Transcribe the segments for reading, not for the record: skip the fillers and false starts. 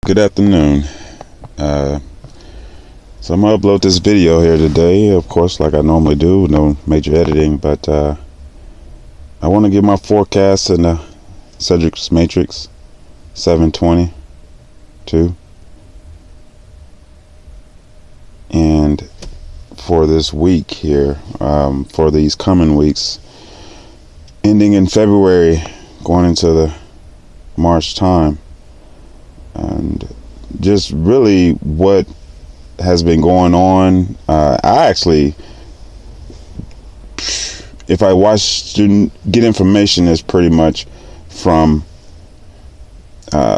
Good afternoon. So I'm gonna upload this video here today, of course, like I normally do, no major editing, but I want to give my forecast in the Cedric's Matrix 722, and for this week here, for these coming weeks, ending in February, going into the March time, and just really what has been going on. I actually, if I watch to get information, is pretty much from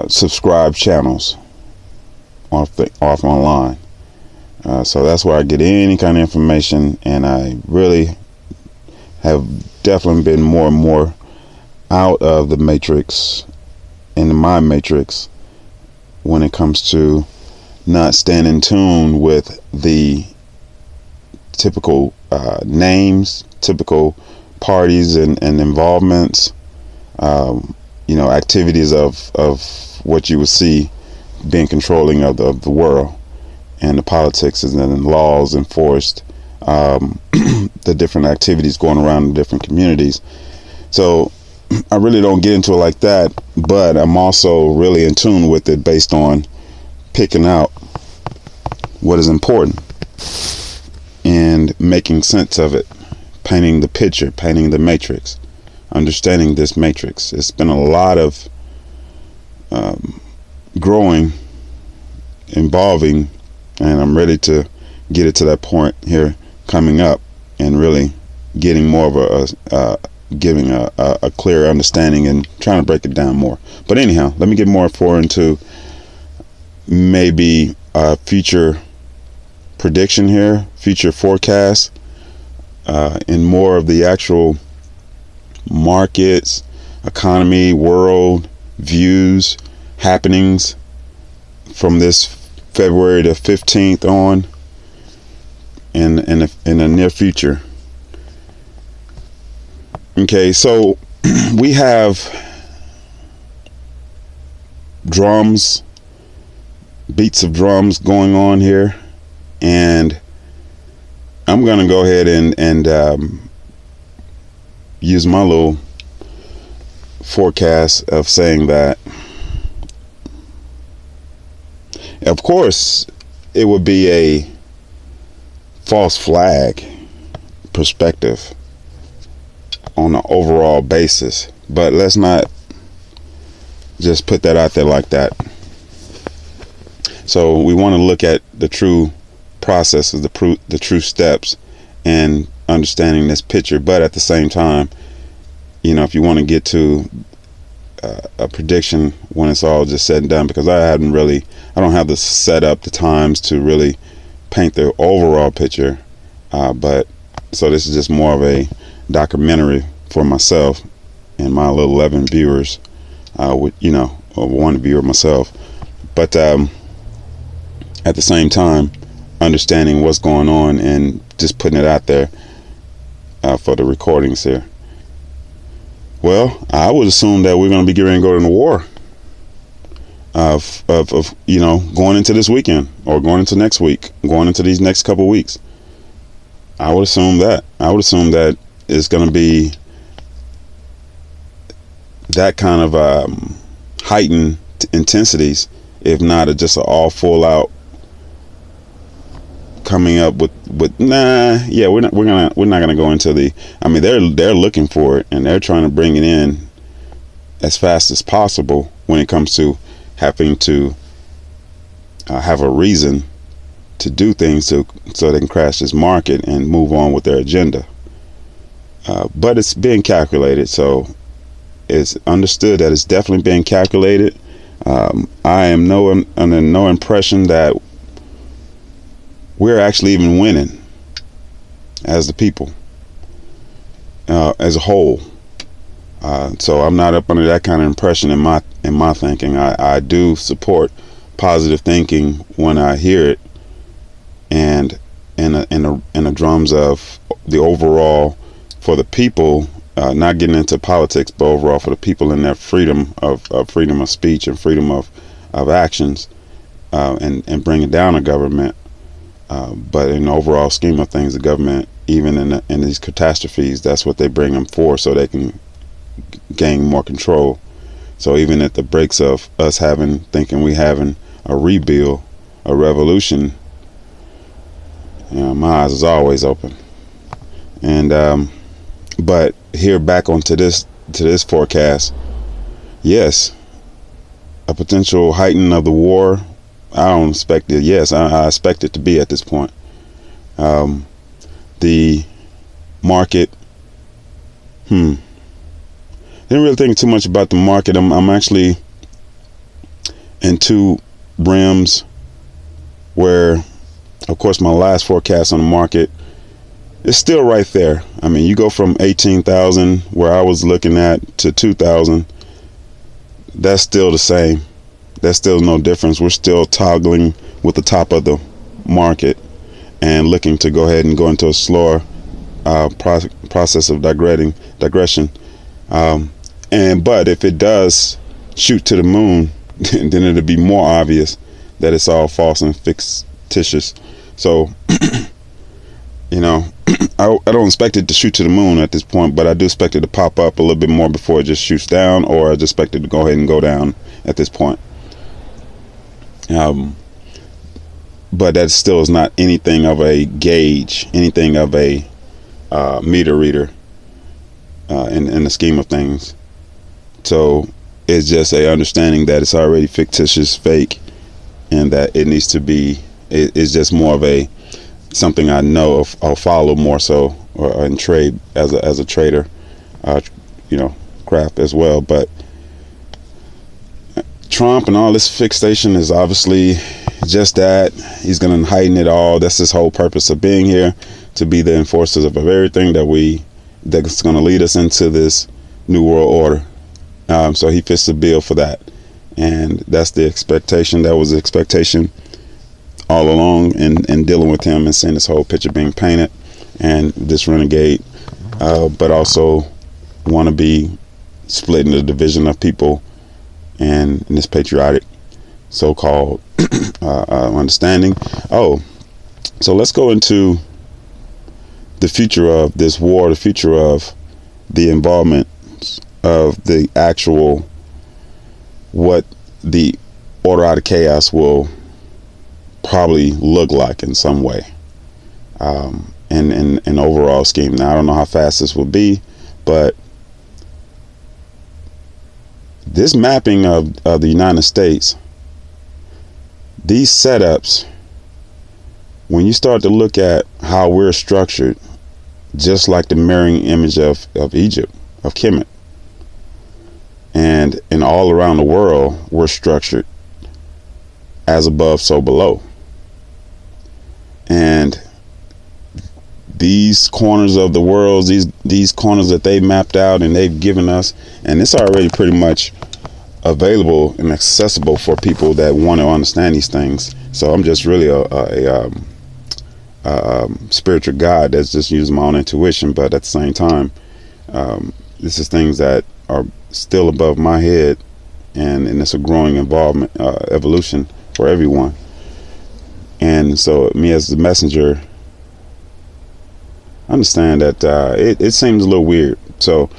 subscribed channels off online. So that's where I get any kind of information, and I really have definitely been more and more out of the matrix, into my matrix, when it comes to not staying in tune with the typical names, typical parties and involvements, activities of what you would see being controlling of the world, and the politics and the laws enforced, the different activities going around in different communities. So I really don't get into it like that, but I'm also really in tune with it based on picking out what is important and making sense of it, painting the picture, painting the matrix, understanding this matrix. It's been a lot of growing, involving, and I'm ready to get it to that point here coming up, and really getting more of giving a clear understanding and trying to break it down more. But anyhow, let me get more into maybe a future prediction here, future forecast, and more of the actual markets, economy, world views, happenings from this February the 15th on, in the near future. Okay, so we have drums, beats of drums going on here, and I'm gonna go ahead and use my little forecast of saying that, of course, it would be a false flag perspective on an overall basis, but let's not just put that out there like that. So we want to look at the true processes, the true steps, and understanding this picture. But at the same time, if you want to get to a prediction when it's all just said and done, because I don't have the setup, the times to really paint the overall picture. But so this is just more of a documentary for myself and my little 11 viewers, with one viewer myself, but at the same time understanding what's going on and just putting it out there for the recordings here. Well, I would assume that we're going to be getting ready to go to the war of going into this weekend, or going into next week, going into these next couple of weeks. I would assume that it's going to be that kind of heightened intensities, if not just an all full out coming up with we're not gonna go into the, they're looking for it, and they're trying to bring it in as fast as possible when it comes to having to have a reason to do things so they can crash this market and move on with their agenda. But it's being calculated, so it's understood that it's definitely being calculated. I am under no impression that we're actually even winning as the people, as a whole. So I'm not up under that kind of impression in my thinking. I do support positive thinking when I hear it, and in the drums of the overall for the people, not getting into politics, but overall for the people and their freedom of speech and freedom of actions, and bringing down a government. But in the overall scheme of things, the government, even in these catastrophes, that's what they bring them for, so they can gain more control. So even at the breaks of us thinking we having a rebuild, a revolution, my eyes is always open. And but here back onto this forecast, yes, a potential heightening of the war. I don't expect it. Yes, I expect it to be at this point. The market. Didn't really think too much about the market. I'm actually in two realms where, of course, my last forecast on the market is still right there. I mean, you go from 18,000 where I was looking at to 2,000. That's still the same. There's still no difference. We're still toggling with the top of the market and looking to go ahead and go into a slower process of digression. But if it does shoot to the moon, then it'll be more obvious that it's all false and fictitious. So, I don't expect it to shoot to the moon at this point, but I do expect it to pop up a little bit more before it just shoots down, or I just expect it to go ahead and go down at this point. But that still is not anything of a gauge, anything of a meter reader in the scheme of things. So it's just a understanding that it's already fictitious, fake, and that it needs to be. It's just more of a something I know I'll follow more so, or in trade as a trader, craft as well. But Trump and all this fixation is obviously just that. He's going to heighten it all. That's his whole purpose of being here, to be the enforcers of everything that's going to lead us into this new world order. So he fits the bill for that, and that's the expectation. That was the expectation all along, and dealing with him and seeing this whole picture being painted, and this renegade, but also want to be splitting the division of people and in this patriotic so-called understanding. So let's go into the future of this war, the future of the involvement of the actual, what the order out of chaos will probably look like in some way, in overall scheme. Now, I don't know how fast this will be, but this mapping of the United States, these setups, when you start to look at how we're structured, just like the mirroring image of Egypt, of Kemet, and all around the world, we're structured as above, so below. And these corners of the world, these corners that they mapped out and they've given us, and it's already pretty much available and accessible for people that want to understand these things. So I'm just really a spiritual guide that's just using my own intuition, but at the same time, this is things that are still above my head, and it's a growing involvement, evolution for everyone. And so me as the messenger, I understand that it seems a little weird. So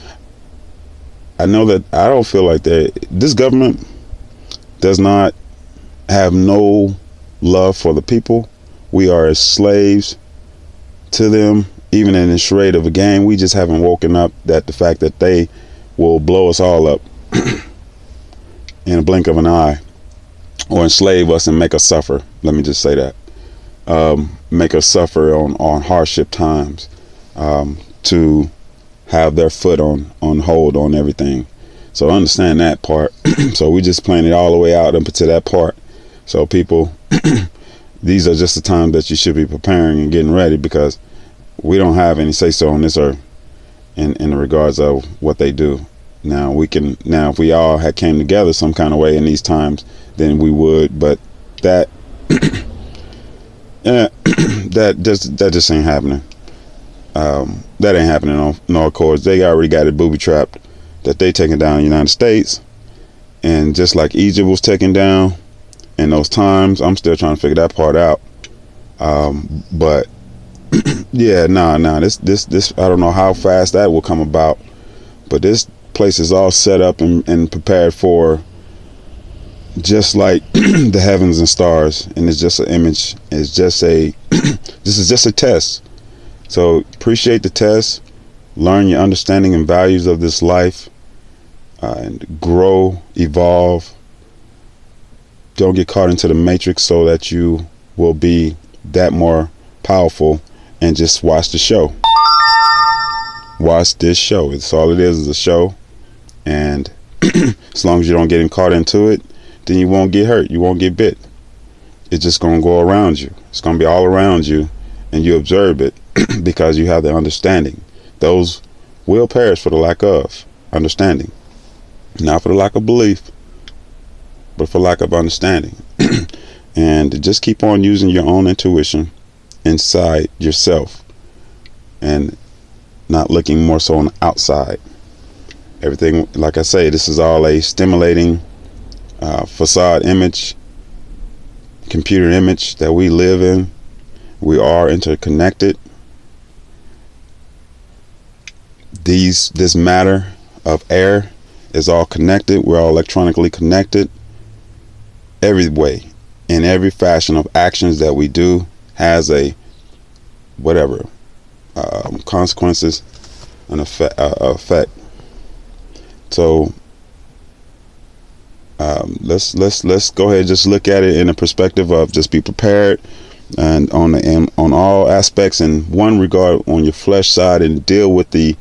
I know that I don't feel like this government does not have no love for the people. We are as slaves to them, even in the charade of a game. We just haven't woken up that the fact that they will blow us all up in a blink of an eye, or enslave us and make us suffer. Let me just say that. Make us suffer on hardship times, to have their foot on hold on everything. So I understand that part. So we just playing it all the way out up to that part. So people, these are just the times that you should be preparing and getting ready, because we don't have any say so on this earth in regards of what they do. Now if we all had came together some kind of way in these times, then we would, but that that just ain't happening. That ain't happening on no accords. They already got it booby trapped that they taking down the United States, and just like Egypt was taken down in those times. I'm still trying to figure that part out. But yeah, this I don't know how fast that will come about, but this place is all set up and prepared for just like the heavens and stars, and it's just an image. It's just a this is just a test. So appreciate the test, learn your understanding and values of this life, and grow, evolve. Don't get caught into the matrix so that you will be that more powerful, and just watch the show. Watch this show. It's all it is a show, and as long as you don't get caught into it, then you won't get hurt, you won't get bit. It's just going to go around you. It's going to be all around you, and you observe it because you have the understanding. Those will perish for the lack of understanding, not for the lack of belief, but for lack of understanding. And just keep on using your own intuition inside yourself, and not looking more so on the outside. Everything, like I say, this is all a stimulating facade image, computer image that we live in. We are interconnected. This matter of air is all connected. We're all electronically connected. Every way, in every fashion of actions that we do has a whatever consequences and effect. So let's go ahead and just look at it in a perspective of just be prepared, and on all aspects, in one regard on your flesh side, and deal with the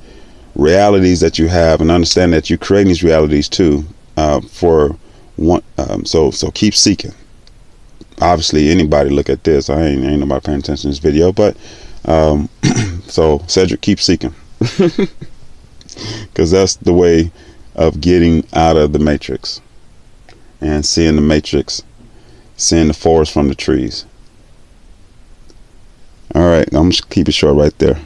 realities that you have, and understand that you're creating these realities too, for one. So keep seeking. Obviously anybody look at this, ain't nobody paying attention to this video, but so Cedric, keep seeking, because that's the way of getting out of the matrix and seeing the matrix, seeing the forest from the trees. All right, I'm just keep it short right there.